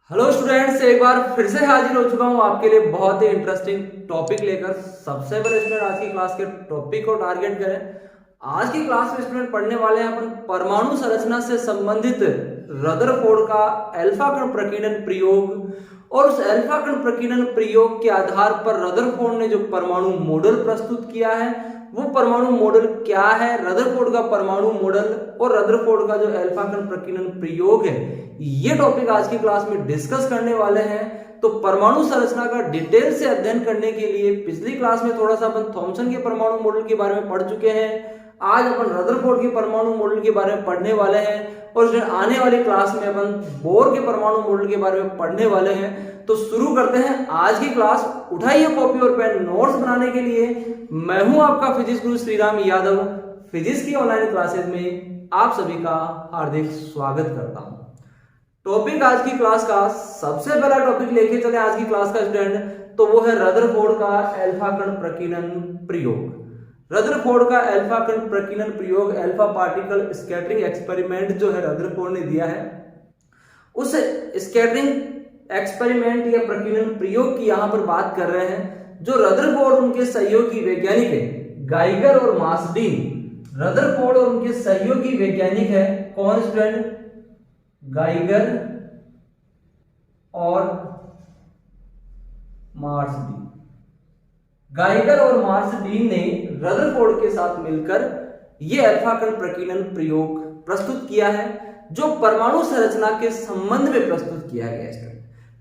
Hello students, एक बार फिर से हाजिर हो चुका हूं आपके लिए बहुत ही इंटरेस्टिंग टॉपिक लेकर। सबसे पहले स्टूडेंट आज की क्लास के टॉपिक को टारगेट करें। आज की क्लास में स्टूडेंट पढ़ने वाले हैं अपन परमाणु संरचना से संबंधित रदरफोर्ड का अल्फा कण प्रकीर्णन प्रयोग, और उस अल्फा कण प्रकीर्णन प्रयोग के आधार पर रदरफोर्ड ने जो परमाणु मॉडल प्रस्तुत किया है वो परमाणु मॉडल क्या है, रदरफोर्ड का परमाणु मॉडल और रदरफोर्ड का जो अल्फा कण प्रकीर्णन प्रयोग है, ये टॉपिक आज की क्लास में डिस्कस करने वाले हैं। तो परमाणु संरचना का डिटेल से अध्ययन करने के लिए पिछली क्लास में थोड़ा सा अपन थॉमसन के परमाणु मॉडल के बारे में पढ़ चुके हैं। आज अपन रदरफोर्ड के परमाणु मॉडल के बारे में पढ़ने वाले हैं और आने वाली क्लास में अपन बोर के परमाणु मॉडल के बारे में पढ़ने वाले हैं। तो शुरू करते हैं आज की क्लास। उठाइए कॉपी और पेन, नोट्स बनाने के लिए मैं हूं आपका फिजिक्स गुरु श्रीराम यादव। फिजिक्स की ऑनलाइन क्लासेस में आप सभी का हार्दिक स्वागत करता हूं। टॉपिक आज की क्लास का सबसे पहला टॉपिक लेके चले आज की क्लास का स्टूडेंट, तो वो है रदरफोर्ड का अल्फा कण प्रकीर्णन प्रयोग। रदरफोर्ड का अल्फा कण प्रकीर्णन प्रयोग, अल्फा पार्टिकल स्कैटरिंग एक्सपेरिमेंट जो है रदरफोर्ड ने दिया है, उस स्कैटरिंग एक्सपेरिमेंट या प्रकीर्णन प्रयोग की यहां पर बात कर रहे हैं। जो रदरफोर्ड उनके सहयोगी वैज्ञानिक है गाइगर और मार्सडीन। रदरफोर्ड और उनके सहयोगी वैज्ञानिक है कौन स्टूडेंट? गाइगर और मार्सडीन। गाइगर और मार्सडीन ने रदरफोर्ड के साथ मिलकर यह अल्फा कण प्रकीर्णन प्रयोग प्रस्तुत किया है, जो परमाणु संरचना के संबंध में प्रस्तुत किया गया है।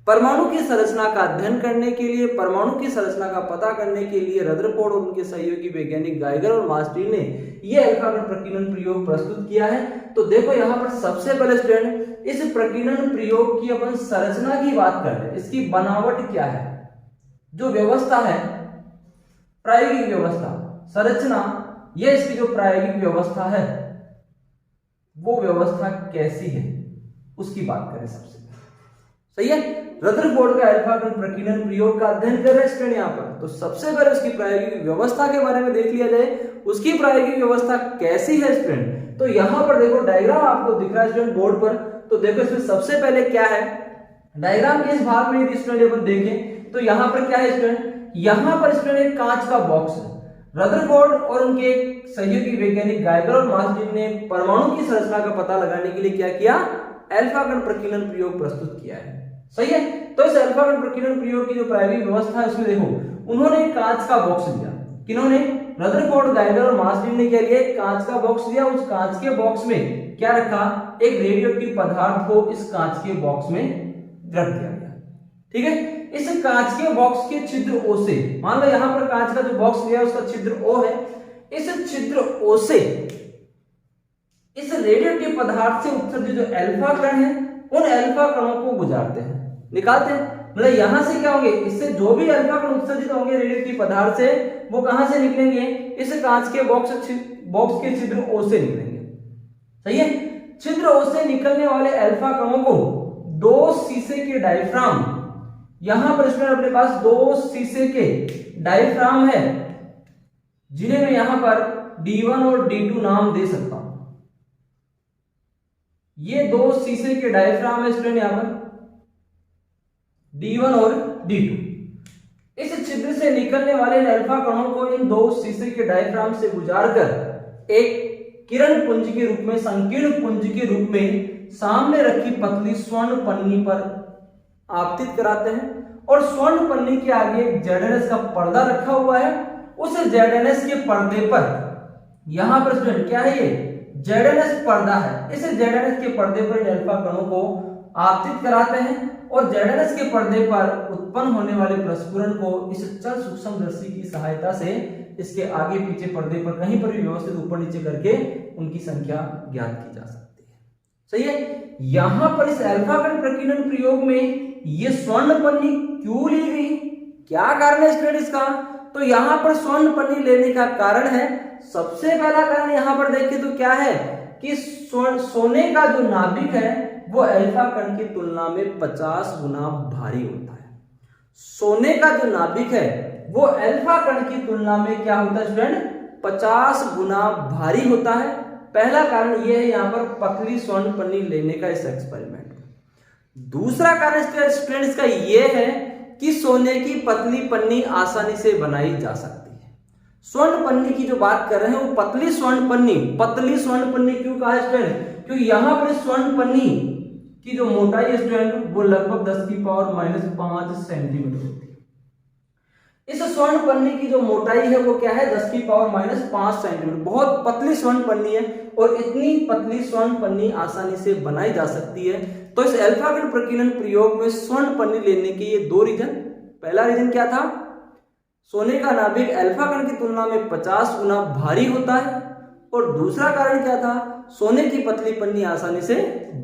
परमाणु की संरचना का अध्ययन करने के लिए, परमाणु की संरचना का पता करने के लिए रदरफोर्ड और उनके सहयोगी वैज्ञानिक गाइगर और मार्सडीन ने यह अल्फा कण प्रकीर्णन प्रयोग प्रस्तुत किया है। तो देखो यहां पर सबसे पहले स्टूडेंट इस प्रकीर्णन प्रयोग की अपन संरचना की बात कर रहे हैं। इसकी बनावट क्या है, जो व्यवस्था है, प्रायोगिक व्यवस्था, संरचना, यह इसकी जो प्रायोगिक व्यवस्था है वो व्यवस्था कैसी है उसकी बात करें सबसे सही है। रदरफोर्ड का अल्फा कण प्रकीर्णन प्रयोग का अध्ययन कर रहे हैं स्टूडेंट यहां पर। तो सबसे पहले उसकी प्रायोगिक व्यवस्था के बारे में देख लिया जाए, उसकी प्रायोगिक व्यवस्था कैसी है स्टूडेंट। तो यहां पर देखो डायग्राम आपको दिख रहा है स्टूडेंट बोर्ड पर। तो देखो इसमें सबसे पहले क्या है, डायग्राम के इस भाग में यदि स्टूडेंट अपन देखें तो यहां पर क्या है स्टूडेंट, यहां पर स्टूडेंट एक कांच का बॉक्स है। रदरफोर्ड और उनके सहयोगी वैज्ञानिक गाइगर और मार्सडीन ने परमाणु की संरचना का पता लगाने के लिए क्या किया, अल्फा कण प्रकीर्णन प्रयोग प्रस्तुत किया है। सही है। तो इस अल्फा कण प्रकीर्णन प्रयोग की जो प्रायोगिक व्यवस्था है उसमें देखो उन्होंने एक कांच का बॉक्स लिया। किन्होंने? रदरफोर्ड, गाइगर और मार्सडीन ने क्या लिया, एक कांच का बॉक्स लिया। उस कांच के बॉक्स में क्या रखा, एक रेडियोएक्टिव पदार्थ को इस कांच के बॉक्स में रख दिया गया। ठीक है। इस कांच के बॉक्स के छिद्र ओ से, मान लो यहां पर कांच का जो बॉक्स लिया उसका छिद्र ओ है, इस छिद्र ओ से इस रेडियोएक्टिव पदार्थ से उत्सर्जित जो अल्फा कण है उन अल्फा कणों को गुजारते हैं, निकालते हैं। मतलब यहां से क्या होंगे, इससे जो भी अल्फा कण उत्सर्जित होंगे रेडियोएक्टिव पदार्थ से, वो कहां से निकलेंगे, इस कांच के बॉक्स के छिद्र ओ से निकलेंगे। सही है। छिद्र ओ से निकलने वाले अल्फा कणों को दो शीशे के डायफ्राम, यहां पर इसमें अपने पास दो शीशे के डायफ्राम है जिन्हें मैं यहां पर D1 और D2 नाम दे सकता हूं। ये दो शीशे के डायफ्राम है स्टूडेंट यहां पर D1 और D2। इस छिद्र से निकलने वाले अल्फा कणों को इन दो शीशे के डायफ्राम से गुजारकर एक किरण पुंज के रूप में, संकीर्ण पुंज के रूप में सामने रखी पतली स्वर्ण पन्नी पर आपतित कराते हैं। और स्वर्ण पन्नी के आगे एक ZNS का पर्दा रखा हुआ है। उस ZNS के पर्दे पर यहां पर स्टूडेंट क्या है, ये ZNS पर्दा है। इस ZNS के पर्दे पर अल्फा कणों को आपतित कराते हैं और ZNS के पर्दे पर उत्पन्न होने वाले प्रस्फुरण को इस चल सूक्ष्मदर्शी की सहायता से इसके आगे पीछे पर्दे पर कहीं पर भी व्यवस्थित ऊपर नीचे करके उनकी संख्या ज्ञात की जा सकती है। सही है। यहां पर इस अल्फा कण प्रकीर्णन प्रयोग में ये स्वर्ण पन्नी क्यों ली गई, क्या कारण है स्टूडेंट इसका? तो यहां पर स्वर्ण पन्नी लेने का कारण है, सबसे पहला कारण यहां पर देखिए तो क्या है कि सोने का जो नाभिक है वो अल्फा कण की तुलना में 50 गुना भारी होता है। सोने का जो नाभिक है वो अल्फा कण की तुलना में क्या होता है स्टूडेंट, 50 गुना भारी होता है। पहला कारण यह है यहां पर पतली स्वर्ण पन्नी लेने का इस एक्सपेरिमेंट में। दूसरा कारण स्टूडेंट्स का ये है कि सोने की पतली पन्नी आसानी से बनाई जा सकती है। स्वर्ण पन्नी की जो बात कर रहे हैं वो पतली स्वर्ण पन्नी क्यों कहा है स्टूडेंट? क्योंकि यहां पर स्वर्ण पन्नी की जो मोटाई है स्टूडेंट वो लगभग 10⁻⁵ सेंटीमीटर होती है। इस स्वर्ण पन्नी की जो मोटाई है वो क्या है? 10⁻⁵ सेंटीमीटर। बहुत पतली स्वर्ण पन्नी है और इतनी पतली स्वर्ण पन्नी आसानी से बनाई जा सकती है। तो इस अल्फा कण प्रकीर्णन प्रयोग में स्वर्ण पन्नी लेने के ये दो रीजन। पहला रीजन क्या था? सोने का नाभिक अल्फा कण की तुलना में 50 गुना भारी होता है। और दूसरा कारण क्या था? सोने की पतली पन्नी आसानी से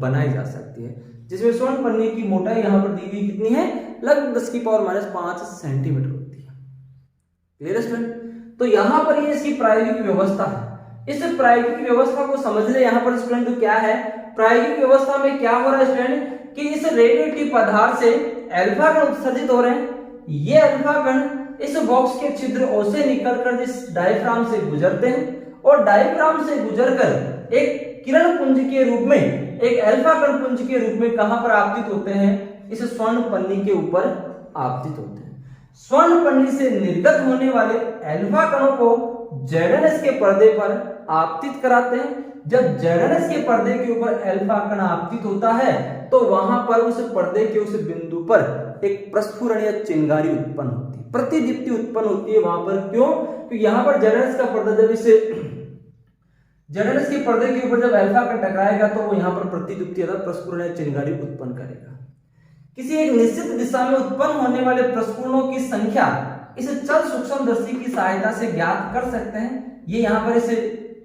बनाई जा सकती है, जिसमें स्वर्ण पन्नी की मोटाई यहां पर दी हुई कितनी है? लगभग 10⁻⁵ सेंटीमीटर होती है। Clear student? तो यहां पर ये इसकी प्रायोगिक व्यवस्था है। इस प्रायोगिक व्यवस्था को समझ ले। यहां पर स्टूडेंट तो क्या है? प्रायोगिक व्यवस्था में क्या हो रहा है स्टूडेंट कि इस रेडियोएक्टिव पदार्थ से अल्फा कण उत्सर्जित हो रहे हैं। ये अल्फा कण इस बॉक्स के छिद्र ओ से निकलकर इस डायफ्राम से गुजरते हैं और डायफ्राम से गुजरकर एक किरण पुंज के रूप में, एक अल्फा कण पुंज के रूप में कहां पर आपतित होते हैं? इस स्वर्ण पन्नी के ऊपर आपतित होते हैं। स्वर्ण पन्नी से निर्गत होने वाले अल्फा कणों को जेडएनएस के पर्दे पर आपतित कराते हैं। जब जेडएनएस के पर्दे के ऊपर अल्फा कण आपतित होता है तो वहां पर उस पर्दे के उस बिंदु पर एक प्रस्फुरण या चिंगारी उत्पन्न होती है, प्रतिदीप्ति उत्पन्न होती है वहां पर। क्यों? क्योंकि यहां पर जेडएनएस का पर्दा जब इसे जेडएनएस के पर्दे के ऊपर जब अल्फा कण टकराएगा तो वो यहां पर प्रतिदीप्ति अर्थात प्रस्फुरण या चिंगारी उत्पन्न करेगा। किसी एक निश्चित दिशा में उत्पन्न होने वाले प्रस्फुरणों की संख्या इस चल सूक्ष्मदर्शी की सहायता से ज्ञात कर सकते हैं। ये यहाँ पर इसे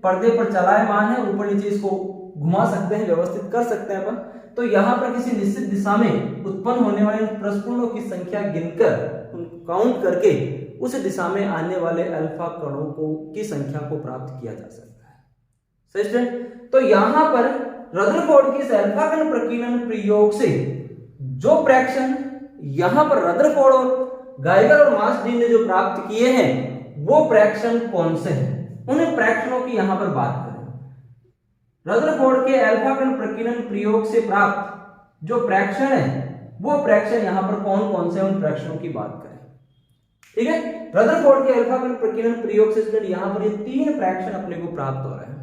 पर्दे पर चलायमान है, ऊपर नीचे इसको घुमा सकते हैं, व्यवस्थित कर सकते हैं अपन। तो यहाँ पर किसी निश्चित दिशा में उत्पन्न होने वाले प्रस्फुरणों की संख्या गिनकर काउंट करके उस दिशा में आने वाले अल्फा कणों को की संख्या को प्राप्त किया जा सकता है। सही स्टूडेंट? तो यहाँ पर रदरफोर्ड के इस अल्फा कण प्रकीर्णन प्रयोग से जो प्रेक्षण यहां पर रदरफोर्ड और गाइगर और मार्शडीन ने जो प्राप्त किए हैं वो प्रेक्षण कौन से हैं? उन प्रेक्षणों की यहां पर बात करें। रदरफोर्ड के अल्फा कण प्रकीर्णन प्रयोग से प्राप्त जो प्रेक्षण है वो प्रेक्षण यहां पर कौन कौन से, उन प्रेक्षणों की बात करें। ठीक है? रदरफोर्ड के अल्फा कण प्रकीर्णन प्रयोग से स्टूडेंट यहां पर ये 3 प्रेक्षण अपने को प्राप्त हो रहे हैं।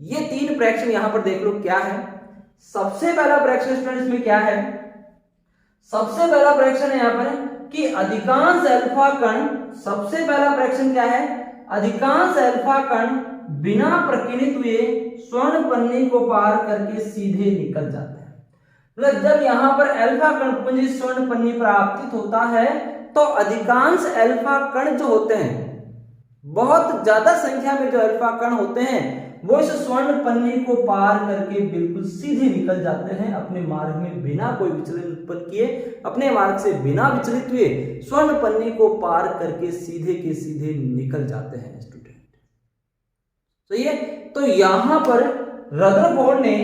ये 3 प्रेक्षण यहां पर देख लो क्या है। सबसे पहला प्रेक्षण स्टूडेंट इसमें क्या है? सबसे पहला प्रेक्षण यहां पर कि अधिकांश अल्फा कण, सबसे पहला प्रेक्षण क्या है? अधिकांश अल्फा कण बिना प्रकीर्णित हुए स्वर्ण पन्नी को पार करके सीधे निकल जाते हैं। मतलब जब यहां पर अल्फा कण पुंज स्वर्ण पन्नी पर आपतित होता है तो अधिकांश अल्फा कण जो होते हैं, बहुत ज्यादा संख्या में जो अल्फा कण होते हैं वो इस स्वर्ण पन्नी को पार करके बिल्कुल सीधे निकल जाते हैं अपने मार्ग में, बिना कोई विचलन उत्पन्न किए, अपने मार्ग से बिना विचलित हुए स्वर्ण पन्नी को पार करके सीधे के सीधे निकल जाते हैं स्टूडेंट। सही है? तो यहां पर रदरफोर्ड ने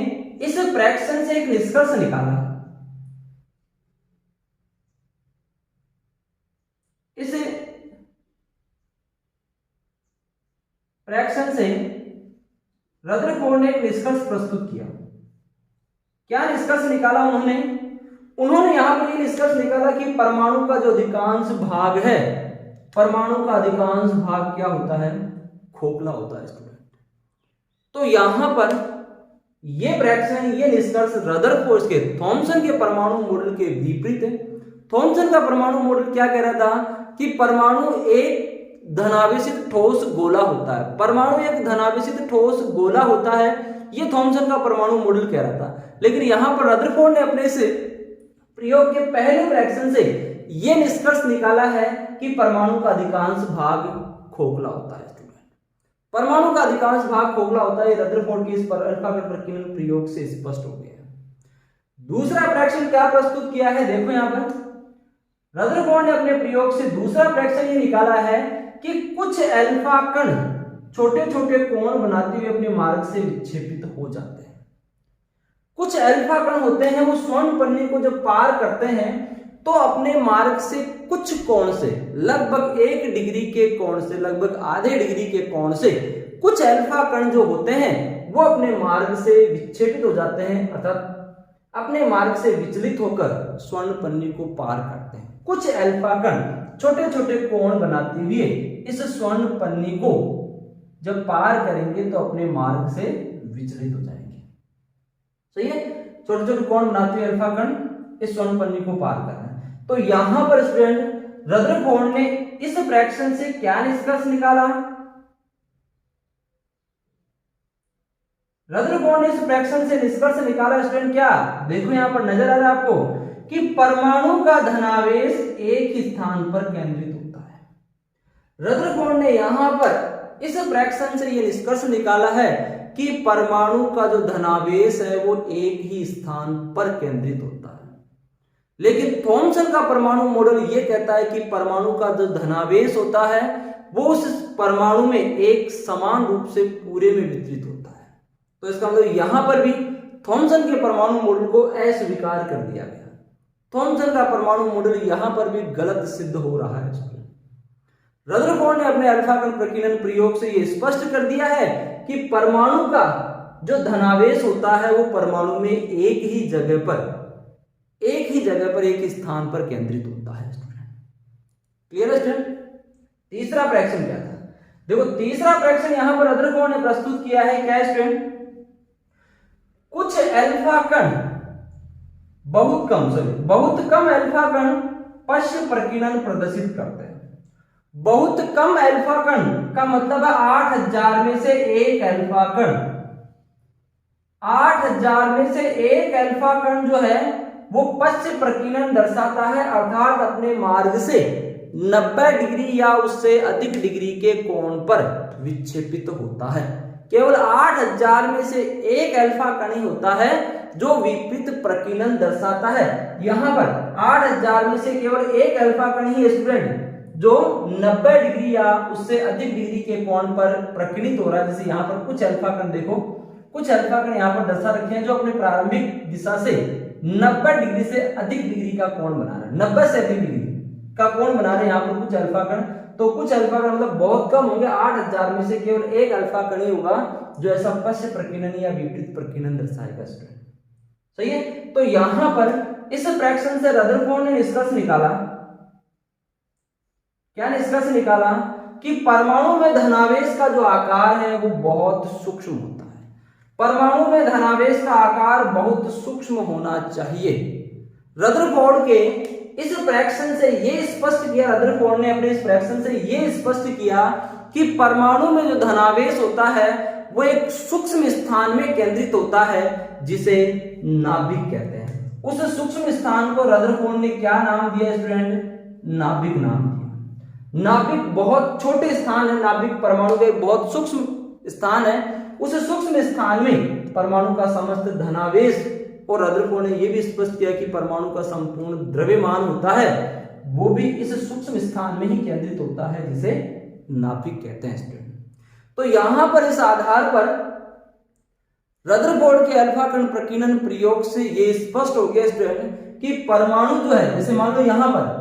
इस प्रेक्षण से एक निष्कर्ष निकाला। इस प्रेक्षण से रदरफोर्ड ने एक निष्कर्ष प्रस्तुत किया। क्या निष्कर्ष निकाला उन्होंने यहां पर ये निष्कर्ष निकाला कि परमाणु का जो अधिकांश भाग है, परमाणु का अधिकांश भाग क्या होता है? खोखला होता है स्टूडेंट। तो यहां पर ये प्रेक्षण, ये निष्कर्ष रदरफोर्ड के थॉमसन के परमाणु मॉडल के विपरीत है। थॉमसन का परमाणु मॉडल क्या कह रहा था कि परमाणु एक धनावेशित ठोस गोला होता है। परमाणु एक धनावेशित ठोस गोला होता है, ये थॉमसन का परमाणु मॉडल कह रहा था। लेकिन यहां पर रदरफोर्ड ने अपने से प्रयोग के पहले प्रेक्षण से यह निष्कर्ष निकाला है कि परमाणु का अधिकांश भाग खोखला होता है। परमाणु का अधिकांश भाग खोखला होता है। रदरफोर्ड के इस अल्फा कण प्रकीर्णन प्रयोग से स्पष्ट हो गया। दूसरा प्रेक्षण क्या प्रस्तुत किया है? देखो यहां पर रदरफोर्ड ने अपने प्रयोग से दूसरा प्रेक्षण ये निकाला है कि कुछ अल्फा कण छोटे छोटे कोण बनाते हुए अपने मार्ग से विक्षेपित हो जाते हैं। कुछ अल्फा कण होते हैं वो स्वर्ण पन्नी को जब पार करते हैं तो अपने मार्ग से कुछ कोण से, लगभग 1 डिग्री के कोण से, लगभग आधे डिग्री के कोण से कुछ अल्फा कण जो होते हैं वो अपने मार्ग से विक्षेपित हो जाते हैं, अर्थात अपने मार्ग से विचलित होकर स्वर्ण पन्नी को पार करते हैं। कुछ अल्फा कण छोटे छोटे कोण बनाते हुए इस स्वर्ण पन्नी को जब पार करेंगे तो अपने मार्ग से विचलित हो जाएंगे। सही है, छोटे छोटे कोण बनाते हुए अल्फा कण इस स्वर्ण पन्नी को पार कर रहे हैं। तो यहां पर स्टूडेंट रदरफोर्ड ने इस फ्रैक्शन से क्या निष्कर्ष निकाला? रदरफोर्ड ने इस फ्रैक्शन से निष्कर्ष निकाला स्टूडेंट क्या? देखो यहां पर नजर आ रहा है आपको कि परमाणु का धनावेश एक ही स्थान पर केंद्रित होता है। रदरफोर्ड ने यहां पर इस फ्रैक्शन से यह निष्कर्ष निकाला है कि परमाणु का जो धनावेश है वो एक ही स्थान पर केंद्रित होता है। लेकिन थॉमसन का परमाणु मॉडल यह कहता है कि परमाणु का जो धनावेश होता है वो उस परमाणु में एक समान रूप से पूरे में वितरित होता है। तो इसका मतलब यहां पर भी थॉमसन के परमाणु मॉडल को अस्वीकार कर दिया गया। थॉमसन का परमाणु मॉडल यहां पर भी गलत सिद्ध हो रहा है। रदरफोर्ड ने अपने अल्फा कण प्रकीर्णन प्रयोग से यह स्पष्ट कर दिया है कि परमाणु का जो धनावेश होता है वो परमाणु में एक ही जगह पर एक स्थान पर केंद्रित होता है। क्लियर है स्टूडेंट? तीसरा फ्रैक्शन क्या था? देखो तीसरा फ्रैक्शन यहां पर रदरफोर्ड ने प्रस्तुत किया है क्या स्टूडेंट? कुछ अल्फा कण बहुत कम अल्फा कण पश्च प्रकीर्णन प्रदर्शित करते हैं। बहुत कम अल्फा कण का मतलब है 8000 में से एक अल्फा कण, 8000 में से एक अल्फा कण जो है वो पश्च प्रकीर्णन दर्शाता है, अर्थात अपने मार्ग से 90 डिग्री या उससे अधिक डिग्री के कोण पर विक्षेपित होता है। केवल 8000 में से एक अल्फा कण ही होता है जो विपरीत प्रकीर्णन दर्शाता है। यहां पर 8000 में से केवल एक अल्फा कण ही स्टूडेंट जो 90 डिग्री या उससे अधिक डिग्री के कोण पर प्रकीर्णित हो रहा है। जैसे यहाँ पर कुछ अल्फा कण देखो, कुछ अल्फा कण यहाँ पर दर्शा रखे हैं जो अपने प्रारंभिक दिशा से 90 डिग्री से अधिक डिग्री का कोण बना रहे हैं, 90 से अधिक डिग्री का कोण बना रहे हैं यहाँ पर कुछ अल्फा कण। तो कुछ अल्फा कण मतलब बहुत कम होंगे, 8000 में से केवल एक अल्फा कण ही होगा जो ऐसा पश्च प्रकीर्णन या विपरीत प्रकीर्णन दर्शाएगा स्टूडेंट। सही है, तो यहां पर इस फ्रैक्शन से रदरफोर्ड ने निष्कर्ष निकाला, क्या निष्कर्ष निकाला? कि परमाणु में धनावेश का जो आकार है वो बहुत सूक्ष्म होता है। परमाणु में धनावेश का आकार बहुत सूक्ष्म होना चाहिए। रदरफोर्ड के इस फ्रैक्शन से ये स्पष्ट किया, रदरफोर्ड ने अपने इस फ्रैक्शन से ये स्पष्ट किया कि परमाणु में जो धनावेश होता है वो एक सूक्ष्म स्थान में केंद्रित होता है जिसे नाभिक कहते हैं। उस सूक्ष्म स्थान को रदरफोर्ड ने क्या नाम दिया स्टूडेंट? नाभिक नाम दिया। नाभिक बहुत छोटे स्थान है, नाभिक परमाणु का एक बहुत सूक्ष्म स्थान है। उस सूक्ष्म स्थान में परमाणु का समस्त धनावेश, और रदरफोर्ड ने यह भी स्पष्ट किया कि परमाणु का संपूर्ण द्रव्यमान होता है वो भी इस सूक्ष्म स्थान में ही केंद्रित होता है जिसे नाभिक कहते हैं स्टूडेंट। तो यहां पर इस आधार पर रदरफोर्ड के अल्फा कण प्रकीर्णन प्रयोग से यह स्पष्ट हो गया स्टूडेंट कि परमाणु जो है, जैसे मान लो यहां पर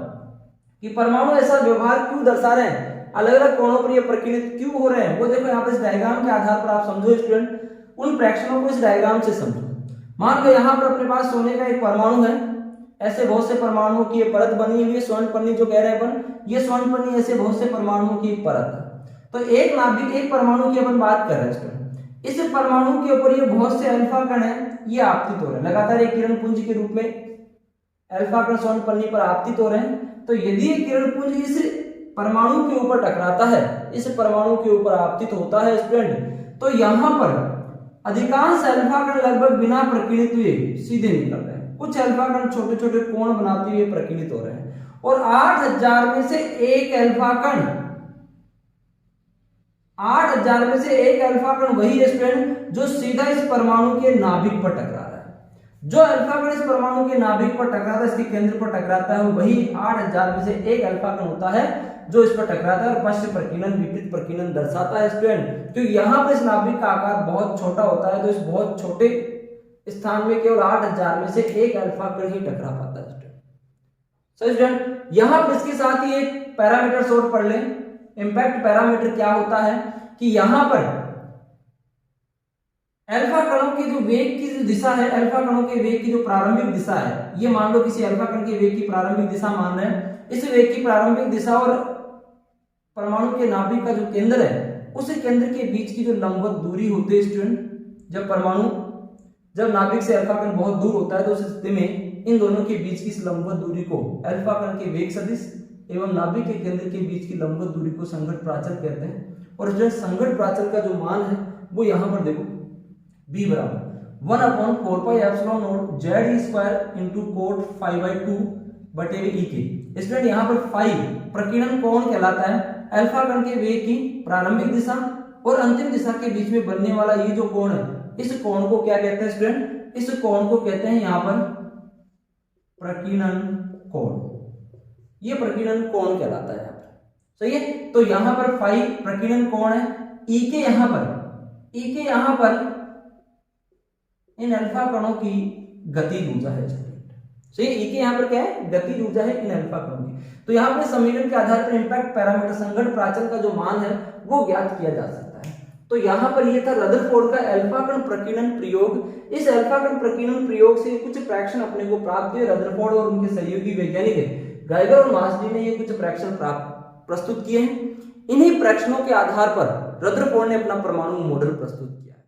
कि परमाणु ऐसा व्यवहार क्यों दर्शा रहे हैं, अलग अलग कोणों पर ये प्रकीर्णित क्यों हो रहे हैं, वो देखो यहाँ पर इस डायग्राम के आधार पर आप समझो स्टूडेंट। उन फ्रैक्शनों को इस डायग्राम से समझो। मान लो यहाँ पर अपने पास सोने का एक परमाणु है, ऐसे बहुत से परमाणुओं की ये परत बनी हुई है, स्वर्ण पन्नी जो कह रहे हैं अपन, ये स्वर्ण पन्नी ऐसे बहुत से परमाणुओं की एक परत है। तो एक नाभिक, एक परमाणु की अपन बात कर रहे हैं स्टूडेंट। इस परमाणु के ऊपर ये बहुत से अल्फा कण है, ये आपतित हो रहे हैं लगातार एक किरण पुंज के रूप में, अल्फा कण स्वर्ण पन्नी पर आपतित हो रहे हैं। तो यदि ये किरण पुंज इस परमाणु के ऊपर टकराता है, इस परमाणु के ऊपर आपतित होता है स्टूडेंट, तो यहां पर अधिकांश अल्फा कण लगभग बिना प्रकीर्णित हुए सीधे निकल रहे हैं। कुछ अल्फा कण छोटे छोटे कोण बनाते हुए प्रकीर्णित हो रहे हैं, और 8000 में से एक अल्फा कण, 8000 में से एक अल्फा कण वही स्टूडेंट जो सीधा इस परमाणु के नाभिक पर टकरा रहा है। जो अल्फा कण इस परमाणु के नाभिक पर टकराता है, इसके केंद्र पर टकराता है, वही 8000 में से एक अल्फा कण होता है जो इस पर टकराता है और पश्च प्रकीर्णन विपरीत प्रकीर्णन दर्शाता है स्टूडेंट। तो यहाँ पर इस नाभिक का आकार बहुत छोटा होता है, तो इस बहुत छोटे स्थान में केवल 8000 में से एक अल्फा कण ही टकरा पाता है स्टूडेंट। सही स्टूडेंट, यहाँ पर इसके साथ ही एक पैरामीटर शॉर्ट पढ़ लें। इम्पैक्ट पैरामीटर क्या होता है कि यहाँ पर अल्फा कणों के जो वेग की जो दिशा है, अल्फा कणों के वेग की जो प्रारंभिक दिशा है, ये मान लो किसी अल्फा कण के वेग की प्रारंभिक दिशा मान रहे हैं, इस वेग की प्रारंभिक दिशा और परमाणु के नाभिक का जो केंद्र है, उस केंद्र के बीच की जो लंबवत दूरी होती है स्टूडेंट, जब नाभिक से अल्फा कण बहुत दूर होता है तो उस स्थिति में इन दोनों के बीच की इस लंबवत दूरी को अल्फा कण के वेग सदिश एवं नाभिक के केंद्र के बीच की लंबवत दूरी को संघट्ट प्राचल कहते हैं। और जो संघट्ट प्राचल का जो मान है वो यहाँ पर देखो b बराबर 1/4πε0 z² इंटू कोट 5/2 बटे ई के। स्टूडेंट यहाँ पर फाई प्रकीर्णन कोण कहलाता है, अल्फा कण के वेग की प्रारंभिक दिशा और अंतिम दिशा के बीच में बनने वाला ये जो कोण है, इस कोण को क्या कहते हैं स्टूडेंट? इस कोण को कहते हैं यहाँ पर प्रकीर्णन कोण। ये प्रकीर्णन कोण कहलाता है यहाँ पर, सही है। तो यहाँ पर फाई प्रकीर्णन कोण है, ई के यहाँ पर इन अल्फा कणों की गतिज ऊर्जा है स्टूडेंट, सही है। ई के यहाँ पर क्या है? गतिज ऊर्जा है इन अल्फा कणों की। तो यहाँ पर समीकरण के आधार पर इंपैक्ट पैरामीटर संघट्ट प्राचल का जो मान है वो ज्ञात किया जा सकता है। तो यहाँ पर ये था रदरफोर्ड का अल्फा कण प्रकीर्णन प्रयोग। इस अल्फा कण प्रकीर्णन प्रयोग से कुछ फ्रैक्शन अपने को प्राप्त हुए। रदरफोर्ड और उनके सहयोगी वैज्ञानिक है गाइगर और मार्सडी ने ये कुछ फ्रैक्शन प्रस्तुत किए हैं। इन्हीं फ्रैक्शनों के आधार पर रदरफोर्ड ने अपना परमाणु मॉडल प्रस्तुत किया है।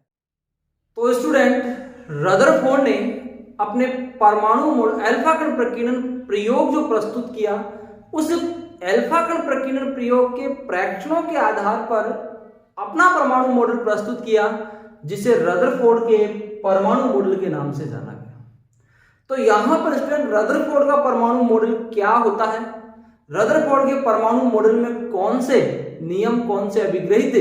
तो स्टूडेंट रदरफोर्ड ने अपने परमाणु मॉडल अल्फा कण प्रकीर्णन प्रयोग जो प्रस्तुत किया, उस अल्फा कण प्रकीर्णन प्रयोग के फ्रैक्शनों के आधार पर अपना परमाणु मॉडल प्रस्तुत किया, जिसे रदरफोर्ड के परमाणु मॉडल के नाम से जाना गया। तो यहां पर स्टूडेंट रदरफोर्ड का परमाणु मॉडल क्या होता है, रदरफोर्ड के परमाणु मॉडल में कौन से नियम, कौन से अभिग्रहित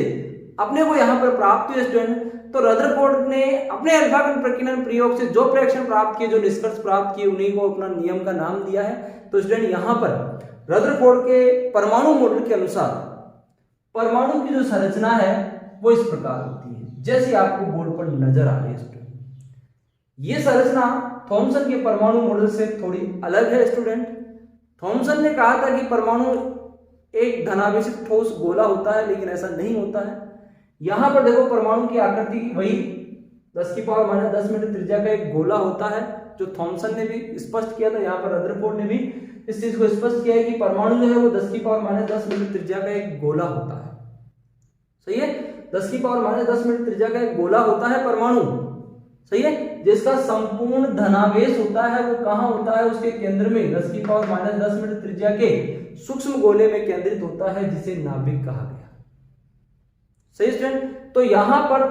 अपने को यहां पर प्राप्त हुए स्टूडेंट। तो रदरफोर्ड ने अपने अल्फा कण प्रकीर्णन प्रयोग से जो प्रेक्षण प्राप्त किए, जो निष्कर्ष प्राप्त किए, उन्हीं को अपना नियम का नाम दिया है। तो स्टूडेंट यहां पर रदरफोर्ड के परमाणु मॉडल के अनुसार परमाणु की जो संरचना है वो इस प्रकार होती है, जैसे आपको बोर्ड पर नजर आ रही है स्टूडेंट। ये संरचना थॉमसन के परमाणु मॉडल से थोड़ी अलग है स्टूडेंट। थॉमसन ने कहा था कि परमाणु एक धनावेशित ठोस गोला होता है, लेकिन ऐसा नहीं होता है। यहां पर देखो परमाणु की आकृति वही 10⁻⁻10 मीटर त्रिज्या का एक गोला होता है, जो थॉमसन ने भी स्पष्ट किया था। यहाँ पर रदरफोर्ड ने भी इस चीज को स्पष्ट किया है कि परमाणु जो है वो 10⁻⁻10 मीटर त्रिज्या का एक गोला होता है, सही है। 10⁻⁻10 मीटर त्रिज्या का एक गोला होता है परमाणु, सही है, जिसका संपूर्ण धनावेश होता है वो कहाँ होता है? उसके केंद्र में 10⁻10 मीटर त्रिज्या के सूक्ष्म गोले में केंद्रित होता है, जिसे नाभिक कहा गया, सही स्टूडेंट। तो यहां पर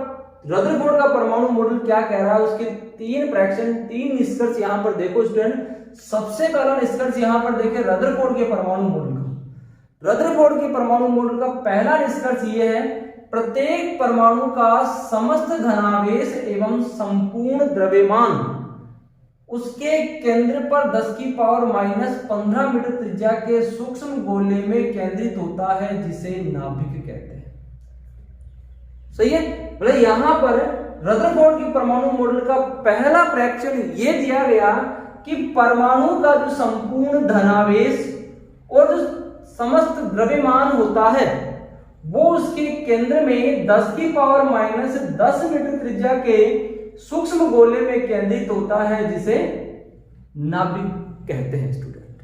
रदरफोर्ड का परमाणु मॉडल क्या कह रहा है, उसके 3 फ्रैक्शन, 3 निष्कर्ष यहां पर देखो स्टूडेंट। सबसे पहला निष्कर्ष यहां पर देखें रदरफोर्ड के परमाणु मॉडल का। रदरफोर्ड के परमाणु मॉडल का पहला निष्कर्ष यह है, प्रत्येक परमाणु का समस्त धनावेश एवं संपूर्ण द्रव्यमान उसके केंद्र पर 10⁻⁻15 मीटर त्रिज्या के सूक्ष्म गोले में केंद्रित होता है, जिसे नाभिक कहते हैं, सही है। बोले यहां पर रदरफोर्ड के परमाणु मॉडल का पहला फ्रैक्शन यह दिया गया कि परमाणु का जो संपूर्ण धनावेश और जो समस्त द्रव्यमान होता है वो उसके केंद्र में 10⁻⁻10 मीटर त्रिज्या के सूक्ष्म गोले में केंद्रित होता है, जिसे नाभिक कहते हैं स्टूडेंट,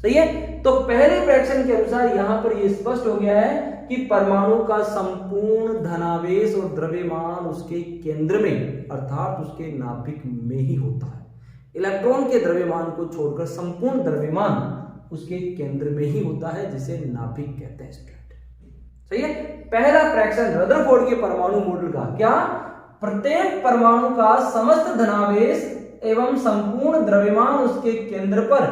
सही है। तो पहले फ्रैक्शन के अनुसार यहां पर यह स्पष्ट हो गया है कि परमाणु का संपूर्ण धनावेश और द्रव्यमान उसके केंद्र में, अर्थात उसके नाभिक में ही होता है। इलेक्ट्रॉन के द्रव्यमान को छोड़कर संपूर्ण द्रव्यमान उसके केंद्र में ही होता है, जिसे नाभिक कहते हैं स्टूडेंट, सही है। पहला फ्रैक्शन रदरफोर्ड के परमाणु मॉडल का क्या, प्रत्येक परमाणु का समस्त धनावेश एवं संपूर्ण द्रव्यमान उसके केंद्र पर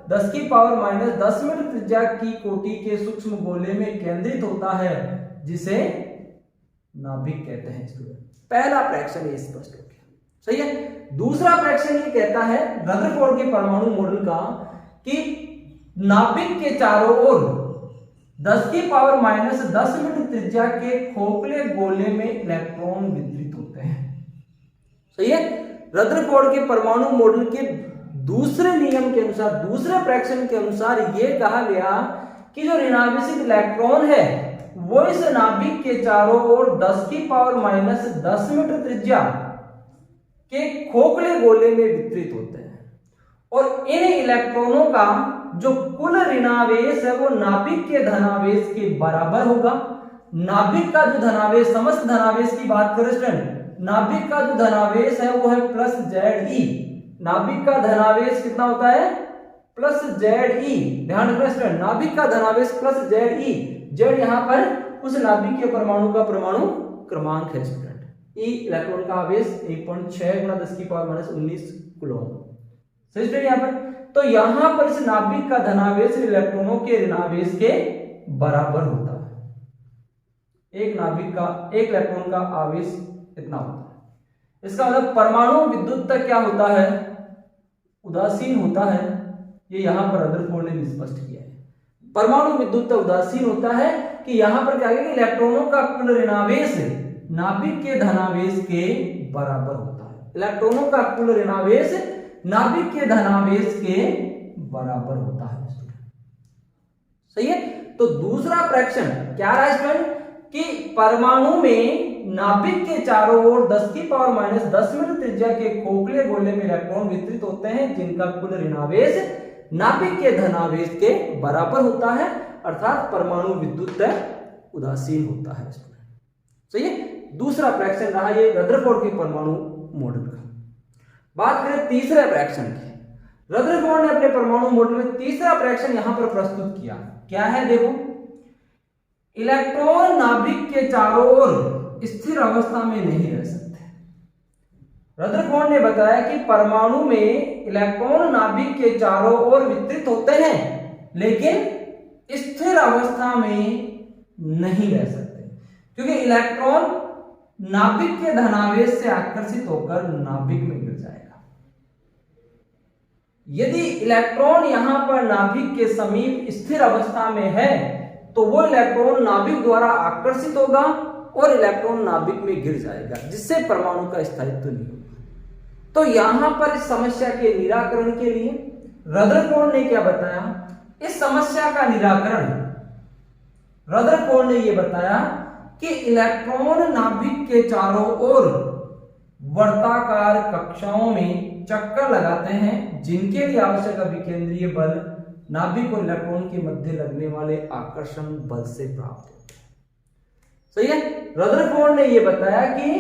10⁻10 मीटर त्रिज्या की कोटि के सूक्ष्म गोले में केंद्रित होता है, जिसे नाभिक कहते हैं स्टूडेंट। पहला फ्रैक्शन ये स्पष्ट हो गया, सही है। दूसरा फ्रैक्शन ये कहता है रदरफोर्ड के परमाणु मॉडल का कि नाभिक के चारों ओर 10⁻10 मीटर त्रिज्या के खोखले गोले में इलेक्ट्रॉन वितरित होते हैं, सही है। रदरफोर्ड के परमाणु मॉडल के दूसरे नियम के अनुसार, दूसरे फ्रैक्शन के अनुसार यह कहा गया कि जो ऋणावेशित इलेक्ट्रॉन है वो इस नाभिक के चारों ओर 10 की पावर माइनस 10 मीटर त्रिज्या के खोखले गोले में वितरित होते हैं और इन इलेक्ट्रॉनों का जो कुल ऋणावेश है वो नाभिक के धनावेश के बराबर होगा। नाभिक का जो धनावेश, समस्त धनावेश की बात करें स्टूडेंट, नाभिक का जो धनावेश है वो है प्लस ZE। नाभिक का धनावेश कितना होता है? Plus ZE। ध्यान रखना स्टूडेंट, नाभिक का धनावेश प्लस ZE। Z यहां पर उस नाभिक के परमाणु का परमाणु क्रमांक है स्टूडेंट। E इलेक्ट्रॉन का आवेश 1.6 गुणा 10 की पावर माइनस 19 कूलम। सही स्टूडेंट, यहां पर तो यहां पर इस नाभिक का धनावेश इलेक्ट्रॉनों के ऋणावेश के बराबर होता है। एक नाभिक का, एक इलेक्ट्रॉन का आवेश इतना होता है। इसका मतलब परमाणु विद्युत तक क्या होता है? उदासीन होता है। ये यहां पर रदरफोर्ड ने स्पष्ट किया है। परमाणु विद्युत तक उदासीन होता है कि यहां पर क्या है कि इलेक्ट्रॉनों का कुल ऋणावेश नाभिक के धनावेश के बराबर होता है। इलेक्ट्रॉनों का कुल ऋणावेश नाभिक के धनावेश के बराबर होता है। सही है। तो दूसरा फ्रैक्शन क्या रहा स्टूडेंट कि परमाणु में नाभिक के चारों ओर 10 की पावर माइनस 10 मीटर त्रिज्या के खोखले गोले में इलेक्ट्रॉन वितरित होते हैं जिनका कुल ऋणावेश नाभिक के धनावेश के बराबर होता है, अर्थात परमाणु विद्युत उदासीन होता है। सही है। दूसरा फ्रैक्शन रहा ये रदरफोर्ड के परमाणु मॉडल का। बात करें तीसरे फ्रैक्शन की। रदरफोर्ड ने अपने परमाणु मॉडल में तीसरा फ्रैक्शन यहां पर प्रस्तुत किया। क्या है? देखो, इलेक्ट्रॉन नाभिक के चारों ओर स्थिर अवस्था में नहीं रह सकते। रदरफोर्ड ने बताया कि परमाणु में इलेक्ट्रॉन नाभिक के चारों ओर वितरित होते हैं लेकिन स्थिर अवस्था में नहीं रह सकते, क्योंकि इलेक्ट्रॉन नाभिक के धनावेश से आकर्षित होकर नाभिक में गिर जाएगा। यदि इलेक्ट्रॉन यहां पर नाभिक के समीप स्थिर अवस्था में है तो वो इलेक्ट्रॉन नाभिक द्वारा आकर्षित होगा और इलेक्ट्रॉन नाभिक में गिर जाएगा, जिससे परमाणु का स्थायित्व नहीं होगा। तो यहां पर इस समस्या के निराकरण के लिए रदरफोर्ड ने क्या बताया? इस समस्या का निराकरण रदरफोर्ड ने यह बताया कि इलेक्ट्रॉन नाभिक के चारों ओर वर्ताकार कक्षाओं में चक्कर लगाते हैं जिनके लिए आवश्यक अभिकेंद्रीय बल नाभिक और इलेक्ट्रॉन के मध्य लगने वाले आकर्षण बल से प्राप्त होते हैं। सही है। रदरफोर्ड ने यह बताया कि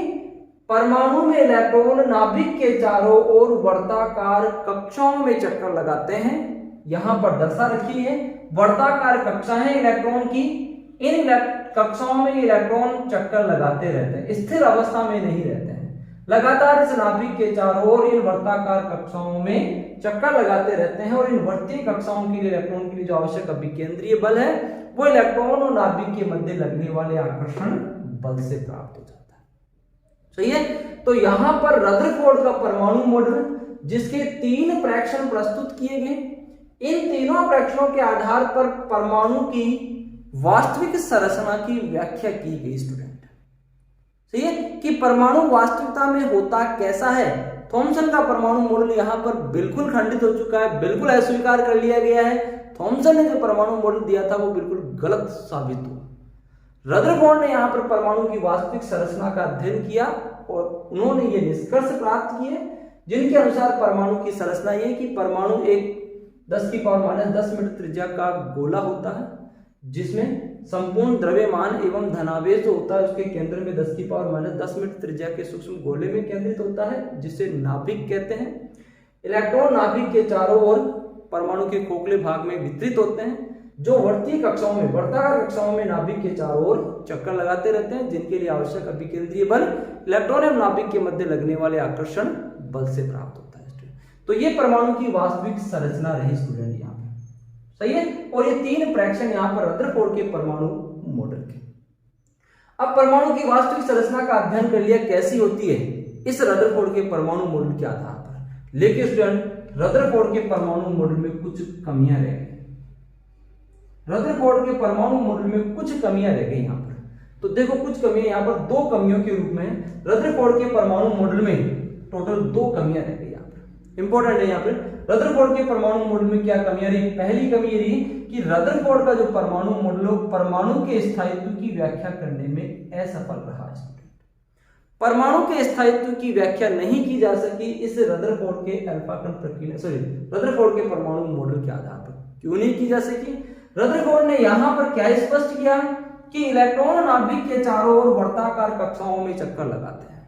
परमाणु में इलेक्ट्रॉन नाभिक के चारों ओर वर्ताकार कक्षाओं में चक्कर लगाते हैं। यहां पर दर्शा रखी है वर्ताकार कक्षाएं इलेक्ट्रॉन की। इन कक्षाओं में इलेक्ट्रॉन चक्कर लगाते रहते हैं, स्थिर अवस्था में नहीं रहते हैं। लगातार इस नाभिक के चारों ओर इन वर्ताकार कक्षाओं में चक्कर लगाते रहते हैं और इन वर्तीय कक्षाओं के लिए इलेक्ट्रॉन के लिए जो आवश्यक अभिकेंद्रीय बल है वो इलेक्ट्रॉन और नाभिक के मध्य लगने वाले आकर्षण बल से प्राप्त हो जाता है। सही है। तो यहां पर रदरफोर्ड का परमाणु मॉडल जिसके 3 फ्रैक्शन प्रस्तुत किए गए, इन तीनों फ्रैक्शनों के आधार पर परमाणु की वास्तविक संरचना की व्याख्या की गई स्टूडेंट। सही है कि परमाणु वास्तविकता में होता कैसा है। थॉमसन का परमाणु मॉडल यहां पर बिल्कुल खंडित हो चुका है, बिल्कुल अस्वीकार कर लिया गया है। थॉमसन ने जो परमाणु मॉडल दिया था वो बिल्कुल गलत साबित हुआ। रदरफोर्ड ने यहां पर परमाणु की वास्तविक संरचना का अध्ययन किया और उन्होंने ये निष्कर्ष प्राप्त किए जिनके अनुसार परमाणु की संरचना ये कि परमाणु एक 10 की पावर माइनस 10 मीटर त्रिज्या का गोला होता है जिसमें संपूर्ण द्रव्यमान एवं धनावेश जो होता है उसके केंद्र में 10 की पावर माइनस 10 मीटर त्रिज्या के सूक्ष्म गोले में केंद्रित होता है जिसे नाभिक कहते हैं। इलेक्ट्रॉन नाभिक के चारों ओर परमाणु के खोखले भाग में वितरित होते हैं जो वर्तीय कक्षाओं में, वर्ताकार कक्षाओं में नाभिक के चारों ओर चक्कर लगाते रहते हैं जिनके लिए आवश्यक अभिकेंद्रीय बल इलेक्ट्रॉन एवं नाभिक के मध्य लगने वाले आकर्षण बल से प्राप्त होता है। तो ये परमाणु की वास्तविक संरचना रही स्टूडेंट यहाँ पे। सही है। और ये 3 फ्रैक्शन यहाँ पर रदरफोर्ड के परमाणु मॉडल के। अब परमाणु की वास्तविक संरचना का अध्ययन कर लिया कैसी होती है इस रदरफोर्ड के परमाणु मॉडल के आधार पर, लेकिन स्टूडेंट रदरफोर्ड के परमाणु मॉडल में कुछ कमियां रह गई। रदरफोर्ड के परमाणु मॉडल में कुछ कमियां रह गई यहाँ पर। तो देखो कुछ कमियां यहाँ पर 2 कमियों के रूप में रदरफोर्ड के परमाणु मॉडल में टोटल 2 कमियां रह गई यहाँ पर। इंपॉर्टेंट है यहाँ पे। रदरफोर्ड के परमाणु मॉडल में क्या कमियां रही? पहली कमी ये रही कि रदरफोर्ड का जो परमाणु मॉडल परमाणु के स्थायित्व की व्याख्या करने में असफल रहा। परमाणु के स्थायित्व की व्याख्या नहीं की जा सकी इस रदरफोर्ड के अल्फा कण प्रकीर्णन रदरफोर्ड के परमाणु मॉडल के आधार पर। क्यों नहीं की जा सकी? रदरफोर्ड ने यहां पर क्या स्पष्ट किया कि इलेक्ट्रॉन नाभिक के चारों ओर वर्ताकार कक्षाओं में चक्कर लगाते हैं,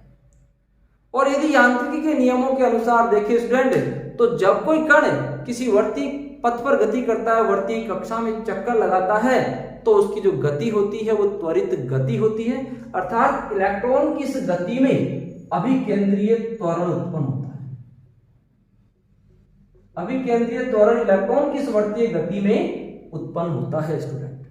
और यदि यांत्रिकी के नियमों के अनुसार देखें स्टूडेंट, तो जब कोई कण किसी वर्ती पथ पर गति करता है, वर्ती कक्षा में चक्कर लगाता है, तो उसकी जो गति होती है वो त्वरित गति होती है, अर्थात इलेक्ट्रॉन की इस गति में अभिकेंद्रीय त्वरण उत्पन्न होता है। अभिकेंद्रीय त्वरण इलेक्ट्रॉन की इस वर्तीय गति में उत्पन्न होता है स्टूडेंट।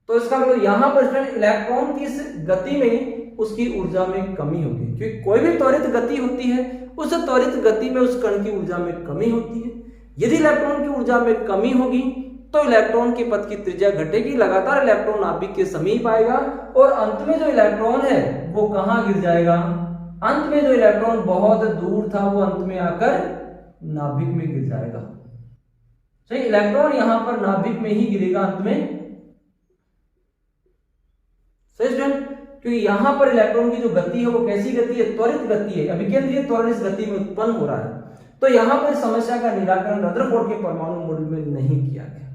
तो इसका मतलब यहां पर स्टूडेंट इलेक्ट्रॉन की इस गति में उसकी ऊर्जा में कमी होगी, क्योंकि कोई भी त्वरित गति होती है उस त्वरित गति में उस कण की ऊर्जा में कमी होती है। यदि इलेक्ट्रॉन की ऊर्जा में कमी होगी तो इलेक्ट्रॉन के पथ की त्रिज्या घटेगी, लगातार इलेक्ट्रॉन नाभिक के समीप आएगा, और अंत में जो इलेक्ट्रॉन है वो कहां गिर जाएगा? अंत में जो इलेक्ट्रॉन बहुत दूर था वो अंत में आकर नाभिक में गिर जाएगा। सही, इलेक्ट्रॉन यहां पर नाभिक में ही गिरेगा अंत में। सही स्टूडेंट, क्योंकि यहां पर इलेक्ट्रॉन की जो गति है वो कैसी गति है? त्वरित गति है, अभिकेंद्रीय त्वरण इस गति में उत्पन्न हो रहा है। तो यहां पर समस्या का निराकरण रदरफोर्ड के परमाणु मॉडल में नहीं किया गया।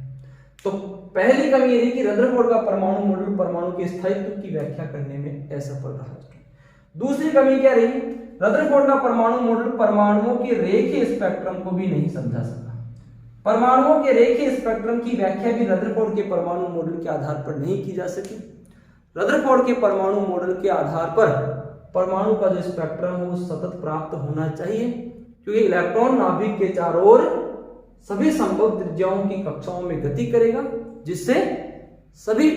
तो पहली कमी यह कि रदरफोर्ड का परमाणु मॉडल परमाणु के स्थायित्व की व्याख्या करने में असफल रहा। दूसरी कमी क्या रही? रदरफोर्ड का परमाणु मॉडल परमाणुओं के रेखीय स्पेक्ट्रम को भी नहीं समझा सका। परमाणुओं के रेखीय स्पेक्ट्रम की व्याख्या भी रदरफोर्ड के परमाणु मॉडल के आधार पर नहीं की जा सकी। रदरफोर्ड के परमाणु मॉडल के आधार पर परमाणु का जो स्पेक्ट्रम है वो सतत प्राप्त होना चाहिए, क्योंकि इलेक्ट्रॉन नाभिक के चारों ओर सभी संभव त्रिज्याओं की कक्षाओं में गति करेगा, जिससे सभी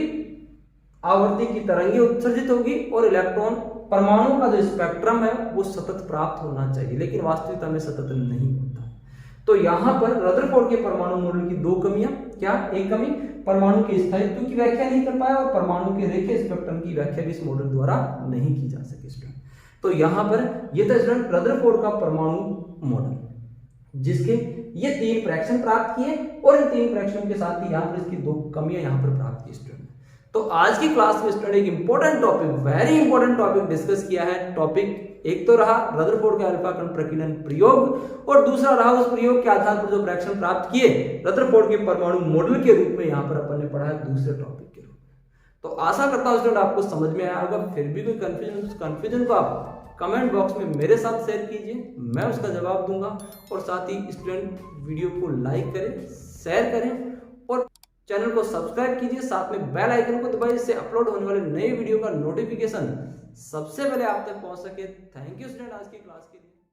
आवर्ती की तरंगें उत्सर्जित होगी और इलेक्ट्रॉन परमाणु का जो स्पेक्ट्रम है वो सतत प्राप्त होना चाहिए, लेकिन वास्तविकता में सतत नहीं होता। तो यहां पर रदरफोर्ड के परमाणु मॉडल की दो कमियां, क्या? एक कमी परमाणु के स्थायित्व की व्याख्या नहीं कर पाया, और परमाणु के रेखीय स्पेक्ट्रम की व्याख्या भी इस मॉडल द्वारा नहीं की जा सकी स्टूडेंट। तो यहां पर यह था स्टूडेंट रदरफोर्ड का परमाणु मॉडल, जिसके ये 3 फ्रैक्शन प्राप्त किए, और इन 3 फ्रैक्शन के साथ ही यहाँ पर इसकी 2 कमियां यहाँ पर प्राप्त की स्टूडेंट। तो आज की क्लास में स्टूडेंट एक important topic, very important topic discuss किया है। टॉपिक एक तो रहा रदरफोर्ड का अल्फा कण प्रकीर्णन प्रयोग, और दूसरा रहा उस प्रयोग के आधार पर जो फ्रैक्शन प्राप्त किए रदरफोर्ड के परमाणु मॉडल के रूप में यहाँ पर अपन ने पढ़ा है दूसरे टॉपिक के रूप में। तो आशा करता हूँ स्टूडेंट आपको समझ में आया होगा। फिर भी कोई कंफ्यूजन, उस कंफ्यूजन को आप कमेंट बॉक्स में मेरे साथ शेयर कीजिए, मैं उसका जवाब दूंगा। और साथ ही स्टूडेंट वीडियो को लाइक करें, शेयर करें और चैनल को सब्सक्राइब कीजिए, साथ में बेल आइकन को दबाइए, जिससे अपलोड होने वाले नए वीडियो का नोटिफिकेशन सबसे पहले आप तक पहुंच सके। थैंक यू स्टूडेंट आज की क्लास के लिए।